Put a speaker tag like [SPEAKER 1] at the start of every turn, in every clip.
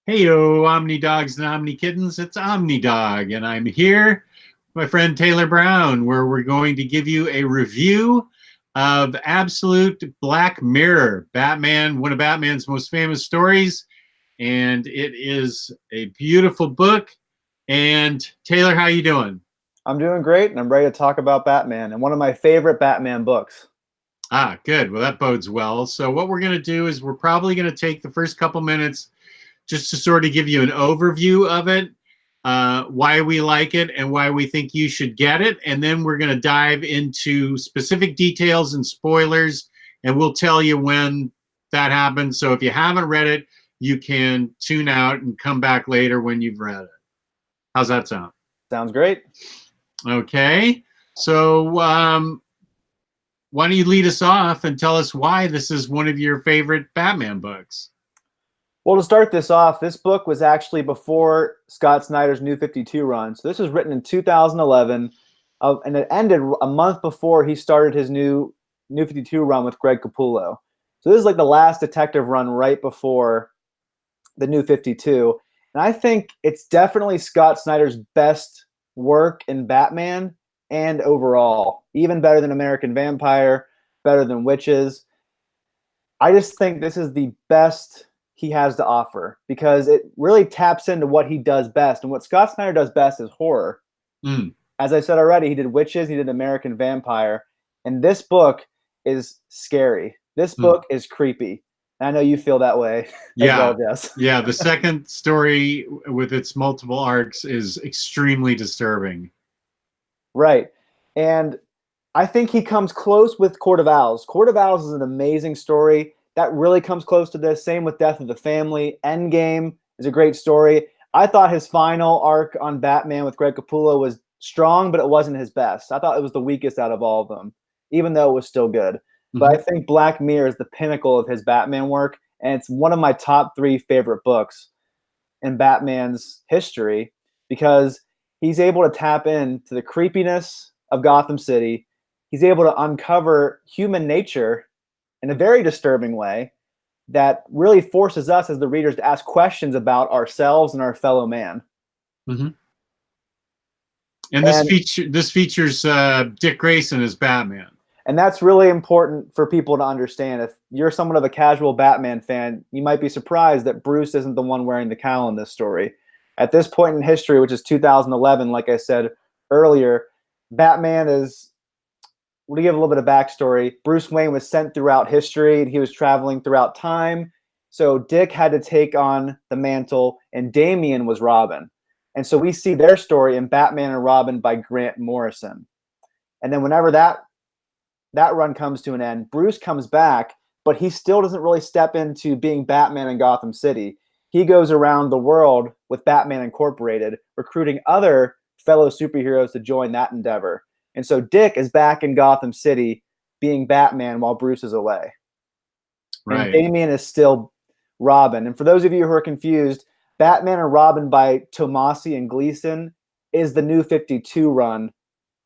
[SPEAKER 1] Heyo, OmniDogs and OmniKittens, it's OmniDog, and I'm here with my friend Taylor Brown, where we're going to give you a review of Absolute Black Mirror, Batman, one of Batman's most famous stories, and it is a beautiful book. And Taylor, how you doing?
[SPEAKER 2] I'm doing great, and I'm ready to talk about Batman and one of my favorite Batman books.
[SPEAKER 1] Ah, good. Well, that bodes well. So what we're going to do is we're probably going to take the first couple minutes just to sort of give you an overview of it, why we like it and why we think you should get it. And then we're going to dive into specific details and spoilers, and we'll tell you when that happens. So if you haven't read it, you can tune out and come back later when you've read it. How's that sound?
[SPEAKER 2] Sounds great.
[SPEAKER 1] Okay. So why don't you lead us off and tell us why this is one of your favorite Batman books?
[SPEAKER 2] Well, to start this off, this book was actually before Scott Snyder's New 52 run. So this was written in 2011, and it ended a month before he started his New 52 run with Greg Capullo. So this is like the last detective run right before the New 52. And I think it's definitely Scott Snyder's best work in Batman and overall. Even better than American Vampire, better than Witches. I just think this is the best he has to offer because it really taps into what he does best. And what Scott Snyder does best is horror. As I said already, he did Witches, he did American Vampire, and this book is scary. This book is creepy. And I know you feel that way as well, Jess.
[SPEAKER 1] Yeah, the second story with its multiple arcs is extremely disturbing.
[SPEAKER 2] Right. And I think he comes close with Court of Owls. Court of Owls is an amazing story. That really comes close to this. Same with Death of the Family. Endgame is a great story. I thought his final arc on Batman with Greg Capullo was strong, but it wasn't his best. I thought it was the weakest out of all of them, even though it was still good. But I think Black Mirror is the pinnacle of his Batman work, and it's one of my top 3 favorite books in Batman's history because he's able to tap into the creepiness of Gotham City. He's able to uncover human nature in a very disturbing way that really forces us as the readers to ask questions about ourselves and our fellow man.
[SPEAKER 1] And this features Dick Grayson as Batman.
[SPEAKER 2] And that's really important for people to understand. If you're somewhat of a casual Batman fan, you might be surprised that Bruce isn't the one wearing the cowl in this story. At this point in history, which is 2011, like I said earlier, Batman is... To give a little bit of backstory, Bruce Wayne was sent throughout history and he was traveling throughout time. So Dick had to take on the mantle and Damian was Robin. And so we see their story in Batman and Robin by Grant Morrison. And then whenever that run comes to an end, Bruce comes back, but he still doesn't really step into being Batman in Gotham City. He goes around the world with Batman Incorporated, recruiting other fellow superheroes to join that endeavor. And so Dick is back in Gotham City being Batman while Bruce is away. Right. And Damian is still Robin. And for those of you who are confused, Batman and Robin by Tomasi and Gleason is the New 52 run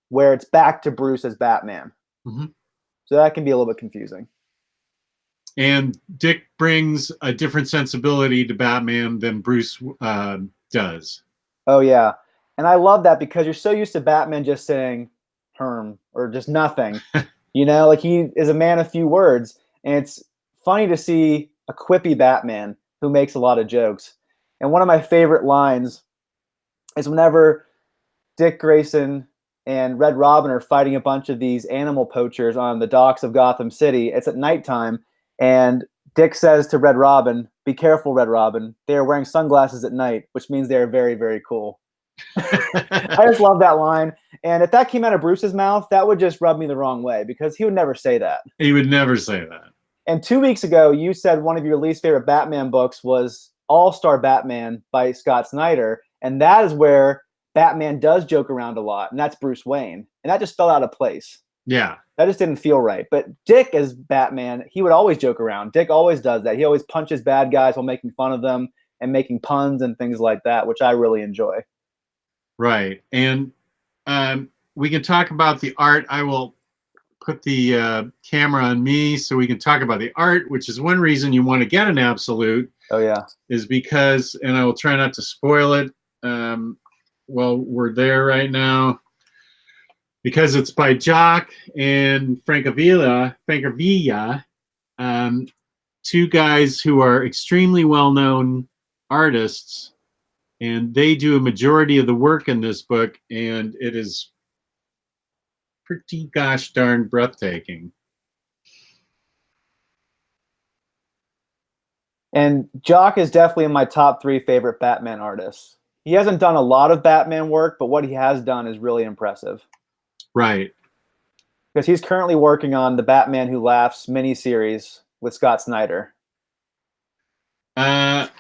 [SPEAKER 2] where it's back to Bruce as Batman. So that can be a little bit confusing.
[SPEAKER 1] And Dick brings a different sensibility to Batman than Bruce does.
[SPEAKER 2] Oh, yeah. And I love that because you're so used to Batman just saying, Herm, or just nothing. You know, like he is a man of few words. And it's funny to see a quippy Batman who makes a lot of jokes. And one of my favorite lines is whenever Dick Grayson and Red Robin are fighting a bunch of these animal poachers on the docks of Gotham City. It's at nighttime. And Dick says to Red Robin, "Be careful, Red Robin. They are wearing sunglasses at night," which means they are very, very cool. I just love that line. And if that came out of Bruce's mouth, that would just rub me the wrong way because he would never say that.
[SPEAKER 1] He would never say that.
[SPEAKER 2] And 2 weeks ago, you said one of your least favorite Batman books was All-Star Batman by Scott Snyder. And that is where Batman does joke around a lot. And that's Bruce Wayne. And that just fell out of place.
[SPEAKER 1] Yeah.
[SPEAKER 2] That just didn't feel right. But Dick as Batman, he would always joke around. Dick always does that. He always punches bad guys while making fun of them and making puns and things like that, which I really enjoy.
[SPEAKER 1] Right. And we can talk about the art. I will put the camera on me so we can talk about the art, which is one reason you want to get an Absolute,
[SPEAKER 2] Oh yeah.
[SPEAKER 1] is because, and I will try not to spoil it. Well, we're there right now because it's by Jock and Francavilla, two guys who are extremely well-known artists, and they do a majority of the work in this book, and it is pretty gosh darn breathtaking.
[SPEAKER 2] And Jock is definitely in my top 3 favorite Batman artists. He hasn't done a lot of Batman work, but what he has done is really impressive.
[SPEAKER 1] Right.
[SPEAKER 2] Because he's currently working on the Batman Who Laughs miniseries with Scott Snyder.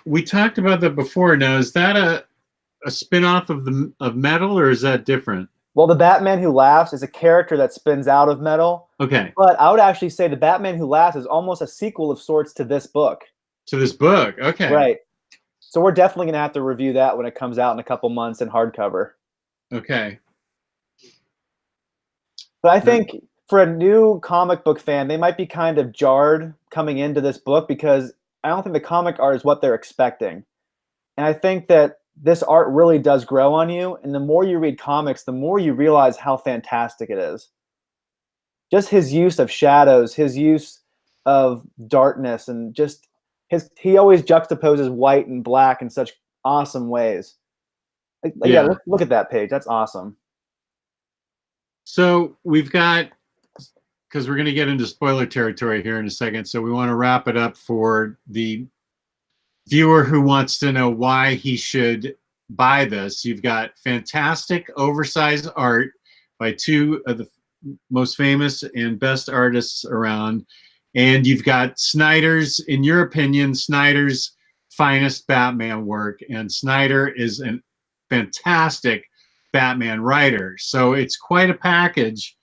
[SPEAKER 1] We talked about that before. Now, is that a spin-off of Metal, or is that different?
[SPEAKER 2] Well, the Batman Who Laughs is a character that spins out of Metal.
[SPEAKER 1] Okay.
[SPEAKER 2] But I would actually say the Batman Who Laughs is almost a sequel of sorts to this book.
[SPEAKER 1] To this book, okay.
[SPEAKER 2] Right. So we're definitely going to have to review that when it comes out in a couple months in hardcover.
[SPEAKER 1] Okay.
[SPEAKER 2] But I think for a new comic book fan, they might be kind of jarred coming into this book because I don't think the comic art is what they're expecting. And I think that this art really does grow on you. And the more you read comics, the more you realize how fantastic it is. Just his use of shadows, his use of darkness, and just he always juxtaposes white and black in such awesome ways. Yeah, look at that page. That's awesome.
[SPEAKER 1] So we've got, because we're going to get into spoiler territory here in a second, so we want to wrap it up for the viewer who wants to know why he should buy this. You've got fantastic oversized art by two of the most famous and best artists around. And you've got Snyder's, in your opinion, Snyder's finest Batman work. And Snyder is a fantastic Batman writer. So it's quite a package,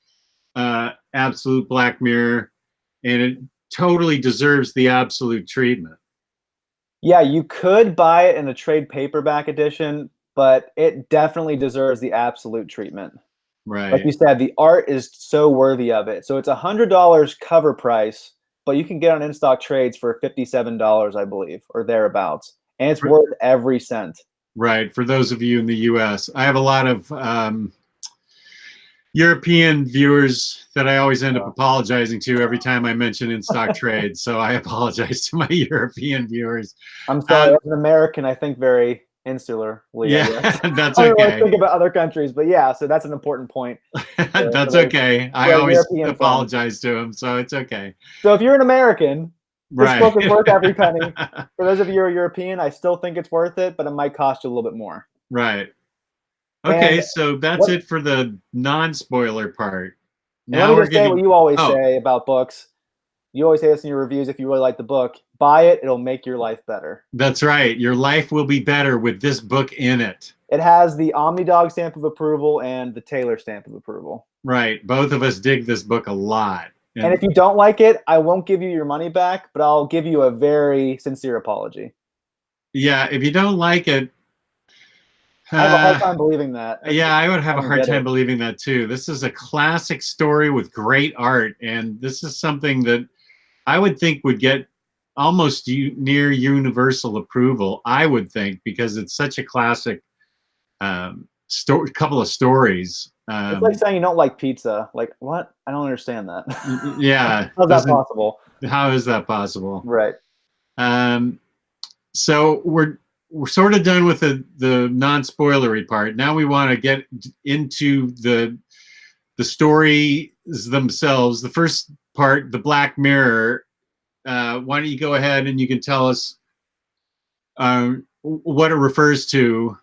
[SPEAKER 1] absolute Black Mirror, and it totally deserves the absolute treatment.
[SPEAKER 2] Yeah, you could buy it in a trade paperback edition, but it definitely deserves the absolute treatment.
[SPEAKER 1] Right.
[SPEAKER 2] Like you said, the art is so worthy of it. So it's $100 cover price, but you can get on in-stock trades for $57, I believe, or thereabouts. And it's worth every cent.
[SPEAKER 1] Right. For those of you in the U.S., I have a lot of European viewers that I always end up apologizing to every time I mention in-stock trades. So I apologize to my European viewers.
[SPEAKER 2] I'm sorry, as an American, I think very insularly.
[SPEAKER 1] Yeah, that's
[SPEAKER 2] I don't
[SPEAKER 1] okay.
[SPEAKER 2] really think about other countries, but yeah, so that's an important point.
[SPEAKER 1] That's okay. I always apologize to him, so it's okay.
[SPEAKER 2] So if you're an American, this book is worth every penny. For those of you who are European, I still think it's worth it, but it might cost you a little bit more.
[SPEAKER 1] Right. Okay, so that's it for the non-spoiler part.
[SPEAKER 2] Now let me just say what you always say about books. You always say this in your reviews. If you really like the book, buy it. It'll make your life better.
[SPEAKER 1] That's right. Your life will be better with this book in it.
[SPEAKER 2] It has the OmniDog stamp of approval and the Taylor stamp of approval.
[SPEAKER 1] Right. Both of us dig this book a lot.
[SPEAKER 2] And if you don't like it, I won't give you your money back, but I'll give you a very sincere apology.
[SPEAKER 1] Yeah, if you don't like it,
[SPEAKER 2] I have a hard time believing that.
[SPEAKER 1] Yeah, I would have a hard time believing that too. This is a classic story with great art, and this is something that I would think would get almost near universal approval, I would think, because it's such a classic couple of stories.
[SPEAKER 2] It's like saying you don't like pizza. Like, what? I don't understand that.
[SPEAKER 1] Yeah.
[SPEAKER 2] How's that possible?
[SPEAKER 1] How is that possible?
[SPEAKER 2] Right.
[SPEAKER 1] So we're sort of done with the non-spoilery part. Now we want to get into the stories themselves. The first part, the Black Mirror. Why don't you go ahead and you can tell us what it refers to?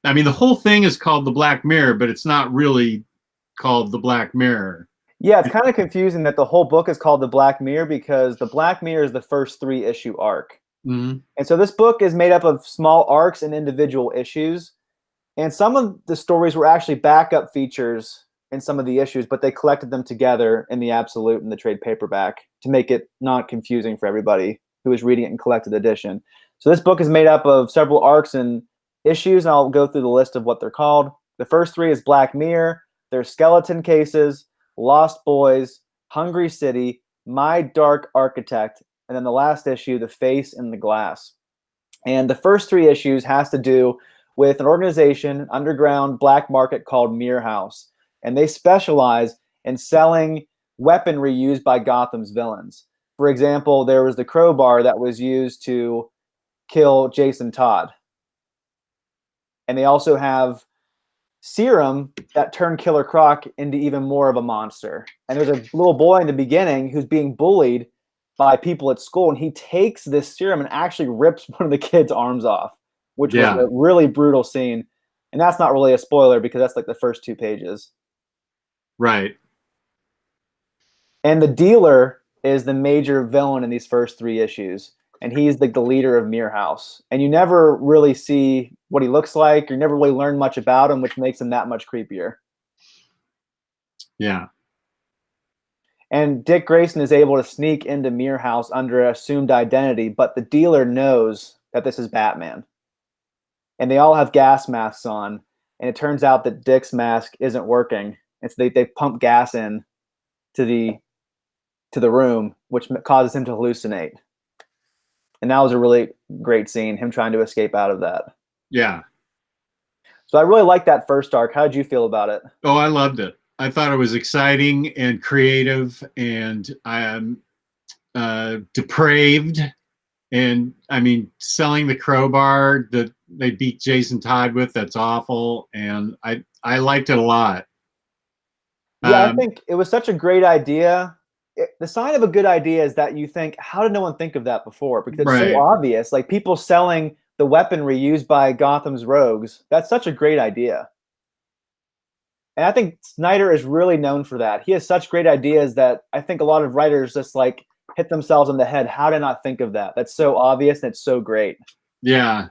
[SPEAKER 1] I mean, the whole thing is called the Black Mirror, but it's not really called the Black Mirror.
[SPEAKER 2] Yeah, it's kind of confusing that the whole book is called the Black Mirror because the Black Mirror is the first 3-issue arc.
[SPEAKER 1] Mm-hmm.
[SPEAKER 2] And so this book is made up of small arcs and individual issues. And some of the stories were actually backup features in some of the issues, but they collected them together in the absolute and the trade paperback to make it not confusing for everybody who is reading it in collected edition. So this book is made up of several arcs and issues, and I'll go through the list of what they're called. The first 3 is Black Mirror, there's Skeleton Cases, Lost Boys, Hungry City, My Dark Architect, and then the last issue, The Face in the Glass. And the first 3 issues has to do with an organization, underground black market called Mirror House, and they specialize in selling weaponry used by Gotham's villains. For example, there was the crowbar that was used to kill Jason Todd. And they also have serum that turned Killer Croc into even more of a monster. And there's a little boy in the beginning who's being bullied by people at school, and he takes this serum and actually rips one of the kid's arms off, which was a really brutal scene. And that's not really a spoiler because that's like the first 2 pages.
[SPEAKER 1] Right.
[SPEAKER 2] And the dealer is the major villain in these first 3 issues. And he's the leader of Mirror House. And you never really see what he looks like. You never really learn much about him, which makes him that much creepier.
[SPEAKER 1] Yeah.
[SPEAKER 2] And Dick Grayson is able to sneak into Mirror House under an assumed identity, but the dealer knows that this is Batman. And they all have gas masks on. And it turns out that Dick's mask isn't working. And so they pump gas in to the room, which causes him to hallucinate. And that was a really great scene, him trying to escape out of that.
[SPEAKER 1] Yeah.
[SPEAKER 2] So I really liked that first arc. How did you feel about it?
[SPEAKER 1] Oh, I loved it. I thought it was exciting and creative and depraved. And I mean, selling the crowbar that they beat Jason Todd with, that's awful. And I liked it a lot.
[SPEAKER 2] Yeah, I think it was such a great idea. The sign of a good idea is that you think, how did no one think of that before? Because it's so obvious. Like people selling the weaponry used by Gotham's rogues. That's such a great idea. And I think Snyder is really known for that. He has such great ideas that I think a lot of writers just like hit themselves in the head. How did I not think of that? That's so obvious and it's so great.
[SPEAKER 1] Yeah.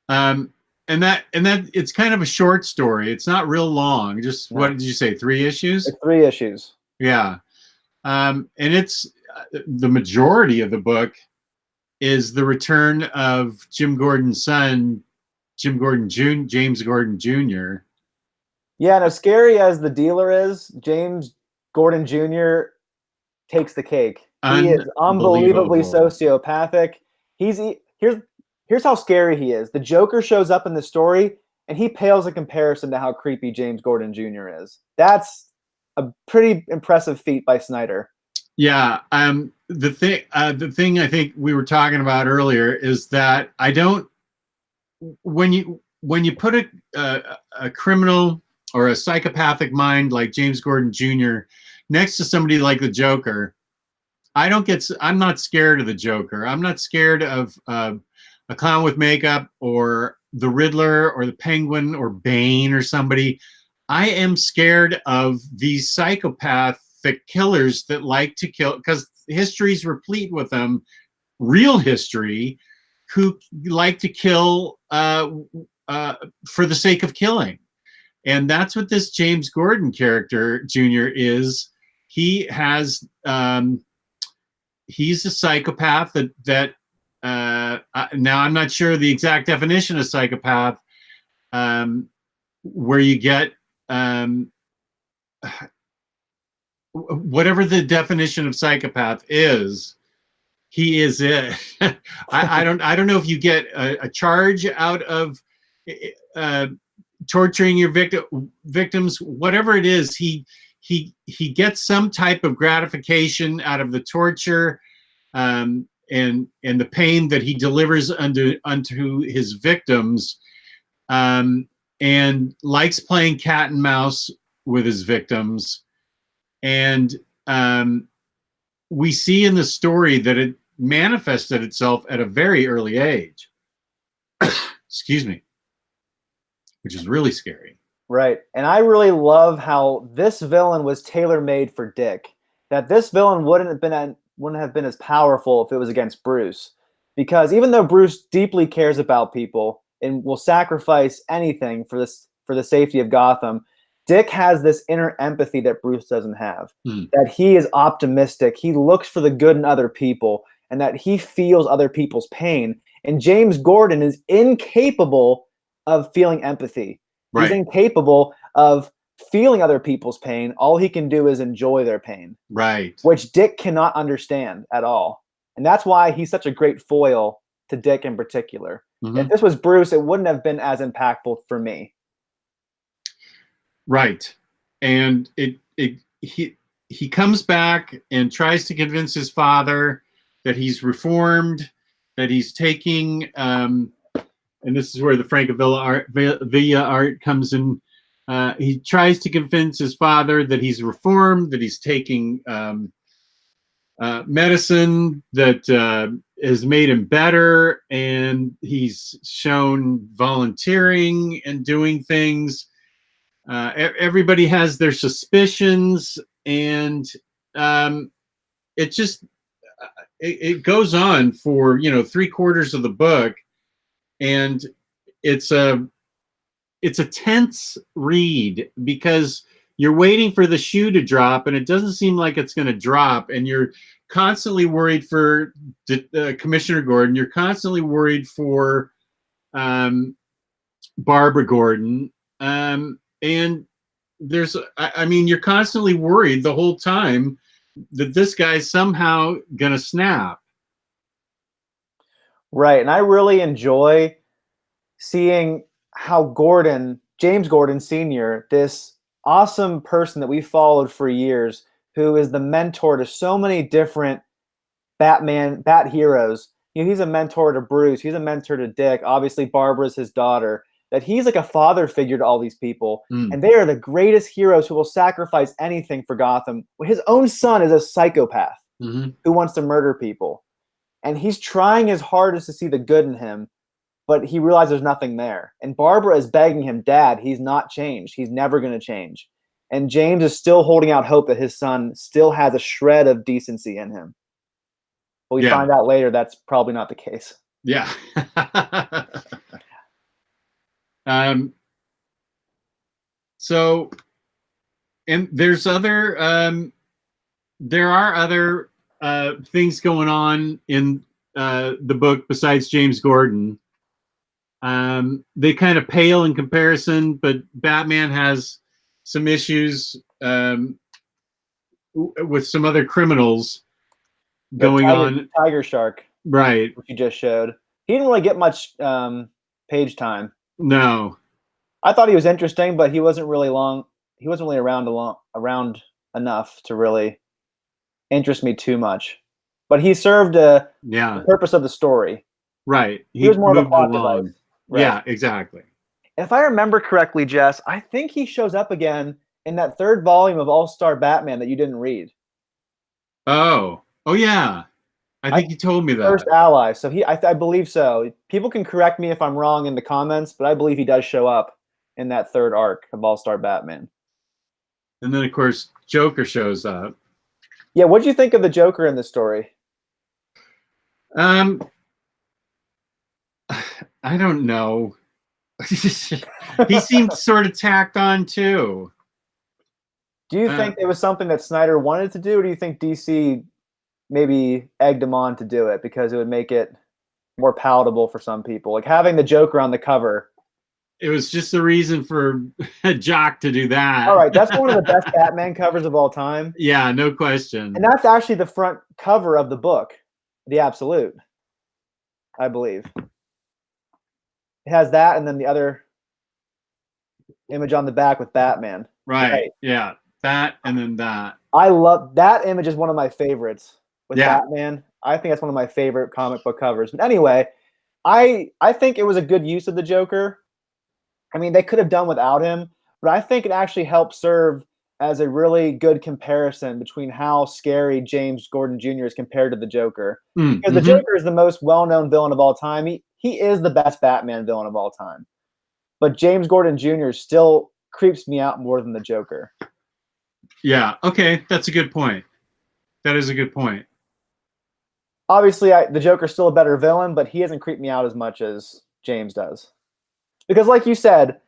[SPEAKER 1] And that it's kind of a short story. It's not real long. Just what did you say? 3 issues?
[SPEAKER 2] It's 3 issues.
[SPEAKER 1] Yeah. And it's the majority of the book is the return of Jim Gordon's son, James Gordon Jr.
[SPEAKER 2] Yeah, and as scary as the dealer is, James Gordon Jr. takes the cake. He is unbelievably sociopathic. Here's how scary he is. The Joker shows up in the story, and he pales in comparison to how creepy James Gordon Jr. is. That's a pretty impressive feat by Snyder.
[SPEAKER 1] Yeah. The thing I think we were talking about earlier is that I don't. When you put a criminal or a psychopathic mind like James Gordon Jr. next to somebody like the Joker, I'm not scared of the Joker. I'm not scared of a clown with makeup or the Riddler or the Penguin or Bane or somebody. I am scared of these psychopathic killers that like to kill, because history's replete with them, real history, who like to kill for the sake of killing. And that's what this James Gordon character Jr. is. He has he's a psychopath that now I'm not sure the exact definition of psychopath, where you get whatever the definition of psychopath is, he is it. I don't know if you get a charge out of torturing your victims, whatever it is. He gets some type of gratification out of the torture and the pain that he delivers unto his victims, and likes playing cat and mouse with his victims. And we see in the story that it manifested itself at a very early age. Excuse me. Which is really scary.
[SPEAKER 2] Right. And I really love how this villain was tailor-made for Dick. That this villain wouldn't have been as powerful if it was against Bruce. Because even though Bruce deeply cares about people and will sacrifice anything for the safety of Gotham, Dick has this inner empathy that Bruce doesn't have. That he is optimistic. He looks for the good in other people, and that he feels other people's pain. And James Gordon is incapable of feeling empathy. He's incapable of feeling other people's pain. All he can do is enjoy their pain.
[SPEAKER 1] Right.
[SPEAKER 2] Which Dick cannot understand at all. And that's why he's such a great foil to Dick in particular. If this was Bruce, it wouldn't have been as impactful for me.
[SPEAKER 1] Right. And he comes back and tries to convince his father that he's reformed, that he's taking and this is where the Villa art comes in. He tries to convince his father that he's reformed, that he's taking medicine that has made him better, and he's shown volunteering and doing things. Everybody has their suspicions, and it just it goes on for 3/4 of the book, and it's a tense read because you're waiting for the shoe to drop, and it doesn't seem like it's going to drop, and you're constantly worried for Commissioner Gordon. You're constantly worried for Barbara Gordon, and you're constantly worried the whole time that this guy's somehow gonna snap.
[SPEAKER 2] Right, and I really enjoy seeing how James Gordon Sr., this awesome person that we followed for years, who is the mentor to so many different Bat heroes. He's a mentor to Bruce. He's a mentor to Dick. Obviously, Barbara's his daughter. That he's like a father figure to all these people. And they are the greatest heroes who will sacrifice anything for Gotham. His own son is a psychopath who wants to murder people. And he's trying his hardest to see the good in him, but he realizes there's nothing there. And Barbara is begging him, Dad, he's not changed. He's never going to change. And James is still holding out hope that his son still has a shred of decency in him. But we find out later that's probably not the case.
[SPEAKER 1] Yeah. So, and there's other, there are other things going on in the book besides James Gordon. They kind of pale in comparison, but Batman has some issues with some other criminals going on.
[SPEAKER 2] Tiger Shark,
[SPEAKER 1] right?
[SPEAKER 2] Which you just showed. He didn't really get much page time.
[SPEAKER 1] No,
[SPEAKER 2] I thought he was interesting, but he wasn't really long. He wasn't really around enough to really interest me too much. But he served the purpose of the story.
[SPEAKER 1] Right.
[SPEAKER 2] He was more of a plot device. Right.
[SPEAKER 1] Yeah, exactly.
[SPEAKER 2] If I remember correctly, Jess, I think he shows up again in that third volume of All-Star Batman that you didn't read.
[SPEAKER 1] Oh yeah. I think you told me that.
[SPEAKER 2] First ally. So I believe so. People can correct me if I'm wrong in the comments, but I believe he does show up in that third arc of All-Star Batman.
[SPEAKER 1] And then, of course, Joker shows up.
[SPEAKER 2] Yeah, what did you think of the Joker in this story?
[SPEAKER 1] I don't know. He seemed sort of tacked on too.
[SPEAKER 2] Do you think it was something that Snyder wanted to do, or do you think DC maybe egged him on to do it because it would make it more palatable for some people? Like having the Joker on the cover.
[SPEAKER 1] It was just the reason for Jock to do that.
[SPEAKER 2] All right, that's one of the best Batman covers of all time.
[SPEAKER 1] Yeah, no question.
[SPEAKER 2] And that's actually the front cover of the book, The Absolute, I believe. It has that and then the other image on the back with Batman.
[SPEAKER 1] Right. Yeah. That and then that.
[SPEAKER 2] I love that image. Is one of my favorites with Batman. I think that's one of my favorite comic book covers. But anyway, I think it was a good use of the Joker. I mean, they could have done without him, but I think it actually helped serve as a really good comparison between how scary James Gordon Jr. is compared to the Joker. Because the Joker is the most well-known villain of all time. He is the best Batman villain of all time. But James Gordon Jr. still creeps me out more than the Joker.
[SPEAKER 1] Yeah, okay, that's a good point. That is a good point.
[SPEAKER 2] Obviously, the Joker's still a better villain, but he doesn't creep me out as much as James does. Because like you said,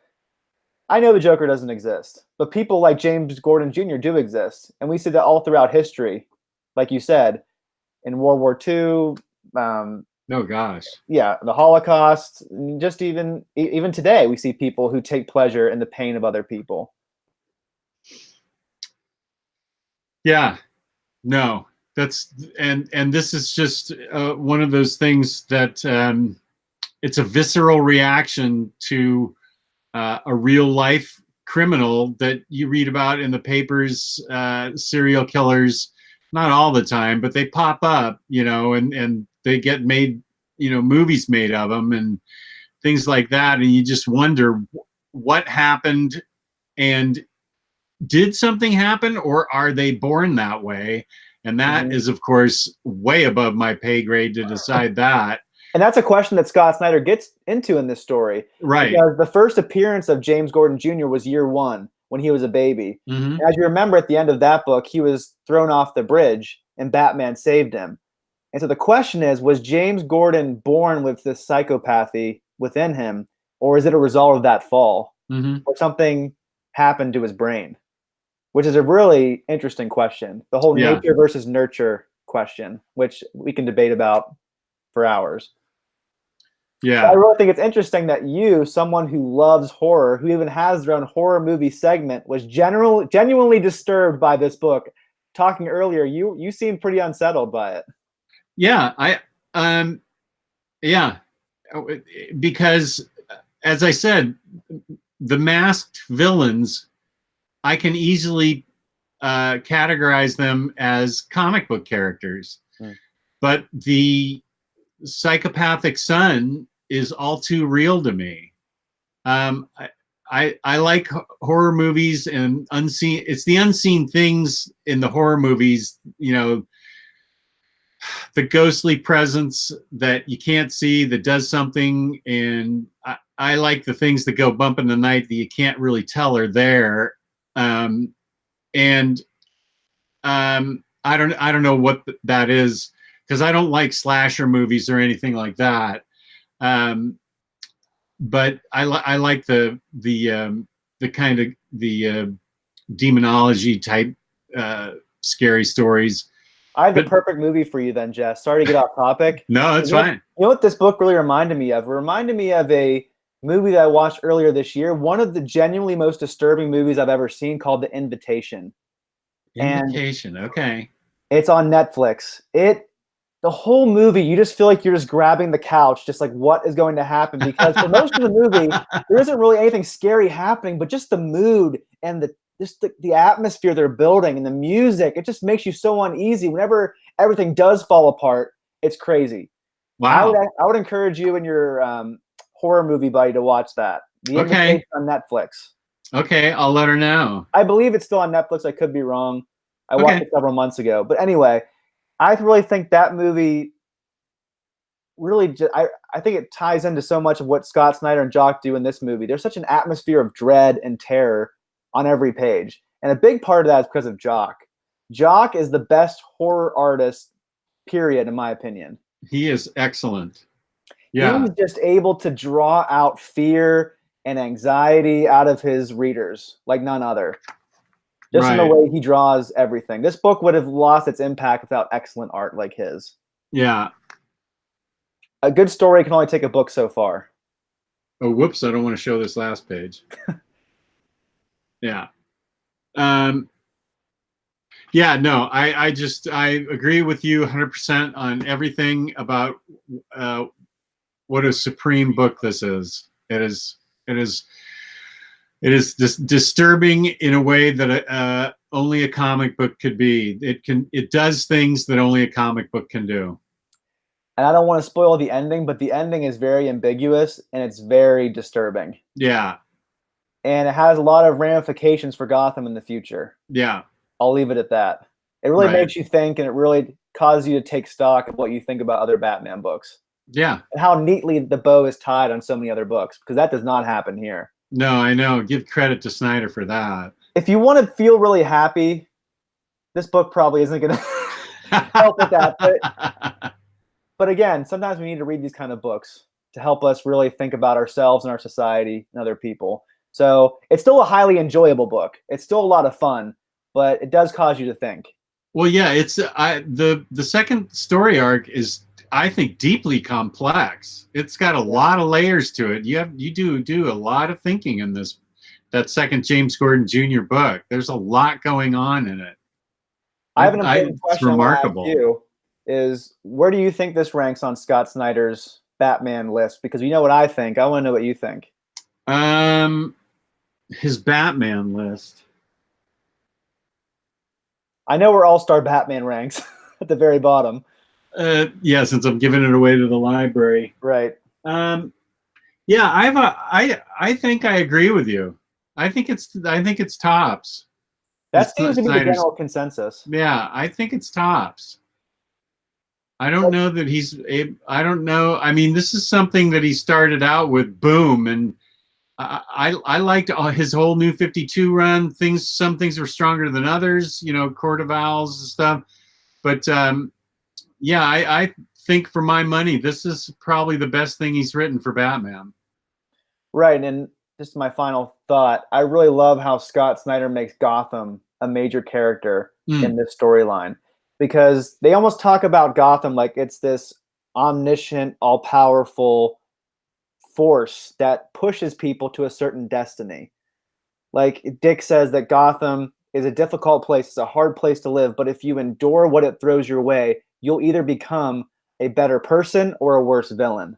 [SPEAKER 2] I know the Joker doesn't exist, but people like James Gordon Jr. do exist. And we see that all throughout history, like you said, in World War II.
[SPEAKER 1] Oh, gosh.
[SPEAKER 2] Yeah, the Holocaust. Just even today, we see people who take pleasure in the pain of other people.
[SPEAKER 1] Yeah. No. and this is just one of those things that it's a visceral reaction to a real life criminal that you read about in the papers, serial killers, not all the time, but they pop up, and they get made, movies made of them and things like that. And you just wonder what happened, and did something happen, or are they born that way? And that is, of course, way above my pay grade to decide that.
[SPEAKER 2] And that's a question that Scott Snyder gets into in this story.
[SPEAKER 1] Right.
[SPEAKER 2] Because the first appearance of James Gordon Jr. was year 1 when he was a baby.
[SPEAKER 1] Mm-hmm.
[SPEAKER 2] As you remember, at the end of that book, he was thrown off the bridge and Batman saved him. And so the question is, was James Gordon born with this psychopathy within him, or is it a result of that fall?
[SPEAKER 1] Mm-hmm.
[SPEAKER 2] Or something happened to his brain? Which is a really interesting question. The whole nature versus nurture question, which we can debate about for hours.
[SPEAKER 1] Yeah.
[SPEAKER 2] But I really think it's interesting that you, someone who loves horror, who even has their own horror movie segment, was genuinely disturbed by this book. Talking earlier, you seemed pretty unsettled by it.
[SPEAKER 1] Yeah, because as I said, the masked villains, I can easily categorize them as comic book characters, but the psychopathic son is all too real to me. I like horror movies and unseen. It's the unseen things in the horror movies, the ghostly presence that you can't see that does something, and I like the things that go bump in the night that you can't really tell are there. I don't know what that is, because I don't like slasher movies or anything like that. But I like the kind of the demonology type scary stories.
[SPEAKER 2] I have the perfect movie for you then, Jess. Sorry to get off topic.
[SPEAKER 1] No, it's fine.
[SPEAKER 2] You know what this book really reminded me of? It reminded me of a movie that I watched earlier this year. One of the genuinely most disturbing movies I've ever seen, called The Invitation.
[SPEAKER 1] Okay.
[SPEAKER 2] It's on Netflix. The whole movie, you just feel like you're just grabbing the couch, just like, what is going to happen? Because for most of the movie, there isn't really anything scary happening, but just the mood and the atmosphere they're building and the music, it just makes you so uneasy. Whenever everything does fall apart, it's crazy.
[SPEAKER 1] Wow.
[SPEAKER 2] I would encourage you and your horror movie buddy to watch that. The Invitation on Netflix.
[SPEAKER 1] Okay, I'll let her know.
[SPEAKER 2] I believe it's still on Netflix. I could be wrong. I watched it several months ago. But anyway, I really think that movie really I think it ties into so much of what Scott Snyder and Jock do in this movie. There's such an atmosphere of dread and terror on every page. And a big part of that is because of Jock. Jock is the best horror artist, period, in my opinion.
[SPEAKER 1] He is excellent. Yeah.
[SPEAKER 2] He's just able to draw out fear and anxiety out of his readers like none other. Just in the way he draws everything. This book would have lost its impact without excellent art like his.
[SPEAKER 1] Yeah.
[SPEAKER 2] A good story can only take a book so far.
[SPEAKER 1] Oh, whoops. I don't want to show this last page. Yeah. Yeah, no, I agree with you 100% on everything about what a supreme book this is. It is disturbing in a way that only a comic book could be. It does things that only a comic book can do.
[SPEAKER 2] And I don't want to spoil the ending, but the ending is very ambiguous and it's very disturbing.
[SPEAKER 1] Yeah.
[SPEAKER 2] And it has a lot of ramifications for Gotham in the future.
[SPEAKER 1] Yeah.
[SPEAKER 2] I'll leave it at that. It really makes you think, and it really causes you to take stock of what you think about other Batman books.
[SPEAKER 1] Yeah.
[SPEAKER 2] And how neatly the bow is tied on so many other books, because that does not happen here.
[SPEAKER 1] No, I know. Give credit to Snyder for that.
[SPEAKER 2] If you want to feel really happy, this book probably isn't going to help with that. But again, sometimes we need to read these kind of books to help us really think about ourselves and our society and other people. So it's still a highly enjoyable book. It's still a lot of fun, but it does cause you to think.
[SPEAKER 1] Well, yeah, it's the second story arc is, I think, deeply complex. It's got a lot of layers to it. You do a lot of thinking in that second James Gordon Jr. book. There's a lot going on in it.
[SPEAKER 2] I have an important
[SPEAKER 1] It's
[SPEAKER 2] question I want to ask
[SPEAKER 1] remarkable.
[SPEAKER 2] you is where do you think this ranks on Scott Snyder's Batman list? Because you know what I think. I want to know what you think.
[SPEAKER 1] Um, his Batman list.
[SPEAKER 2] I know where All-Star Batman ranks at the very bottom.
[SPEAKER 1] Yeah, since I'm giving it away to the library.
[SPEAKER 2] Right.
[SPEAKER 1] Um, yeah, I think I agree with you. I think it's tops.
[SPEAKER 2] That seems to be the
[SPEAKER 1] Snyder's.
[SPEAKER 2] general consensus.
[SPEAKER 1] Yeah, I think it's tops. I don't know that I don't know. I mean, this is something that he started out with Boom, and I liked his whole New 52 run. Some things were stronger than others, Court of Owls and stuff. But yeah, I think for my money, this is probably the best thing he's written for Batman.
[SPEAKER 2] Right, and just my final thought, I really love how Scott Snyder makes Gotham a major character in this storyline, because they almost talk about Gotham like it's this omniscient, all-powerful force that pushes people to a certain destiny. Like Dick says that Gotham is a difficult place, it's a hard place to live, but if you endure what it throws your way, you'll either become a better person or a worse villain,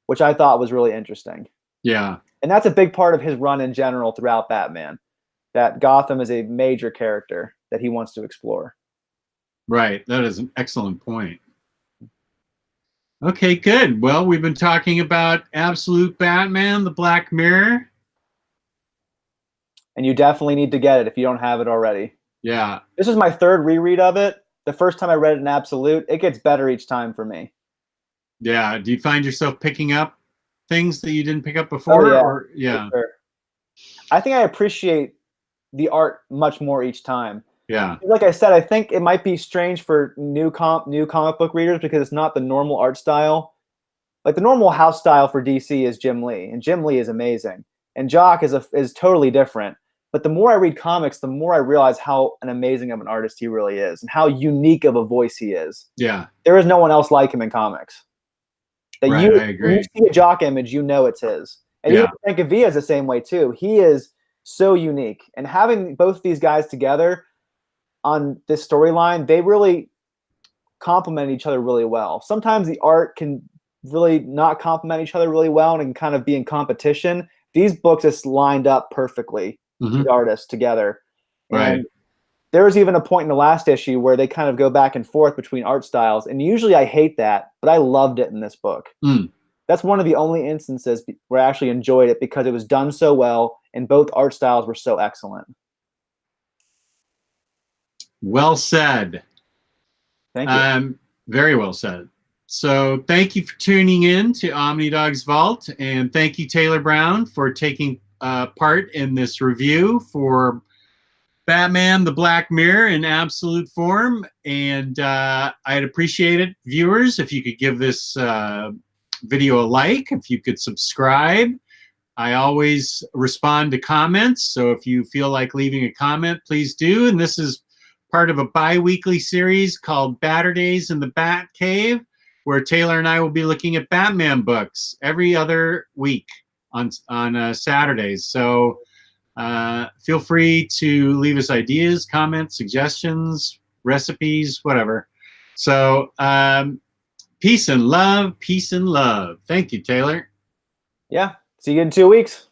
[SPEAKER 2] which I thought was really interesting.
[SPEAKER 1] Yeah.
[SPEAKER 2] And that's a big part of his run in general throughout Batman, that Gotham is a major character that he wants to explore.
[SPEAKER 1] Right. That is an excellent point. Okay, good. Well, we've been talking about Absolute Batman, The Black Mirror.
[SPEAKER 2] And you definitely need to get it if you don't have it already.
[SPEAKER 1] Yeah.
[SPEAKER 2] This is my third reread of it. The first time I read it in Absolute, it gets better each time for me.
[SPEAKER 1] Yeah. Do you find yourself picking up things that you didn't pick up before?
[SPEAKER 2] Oh, yeah.
[SPEAKER 1] Or yeah.
[SPEAKER 2] Sure. I think I appreciate the art much more each time.
[SPEAKER 1] Yeah.
[SPEAKER 2] Like I said, I think it might be strange for new comic book readers because it's not the normal art style. Like the normal house style for DC is Jim Lee, and Jim Lee is amazing. And Jock is totally different. But the more I read comics, the more I realize how an amazing of an artist he really is and how unique of a voice he is.
[SPEAKER 1] Yeah.
[SPEAKER 2] There is no one else like him in comics.
[SPEAKER 1] Right, I agree.
[SPEAKER 2] When you see a Jock image, you know it's his. And even Frank Villa is the same way too. He is so unique. And having both these guys together on this storyline, they really complement each other really well. Sometimes the art can really not complement each other really well and can kind of be in competition. These books just lined up perfectly, the artists together.
[SPEAKER 1] Right.
[SPEAKER 2] And there was even a point in the last issue where they kind of go back and forth between art styles. And usually I hate that, but I loved it in this book. That's one of the only instances where I actually enjoyed it because it was done so well and both art styles were so excellent.
[SPEAKER 1] Well said.
[SPEAKER 2] Thank you.
[SPEAKER 1] Very well said. So thank you for tuning in to OmniDog's Vault, and thank you, Taylor Brown, for taking part in this review for Batman, The Black Mirror in absolute form. And I'd appreciate it, viewers, if you could give this video a like, if you could subscribe. I always respond to comments, so if you feel like leaving a comment, please do. And this is part of a bi-weekly series called Baturdays in the Batcave, where Taylor and I will be looking at Batman books every other week on Saturdays. So feel free to leave us ideas, comments, suggestions, recipes, whatever. So peace and love, peace and love. Thank you, Taylor.
[SPEAKER 2] Yeah. See you in 2 weeks.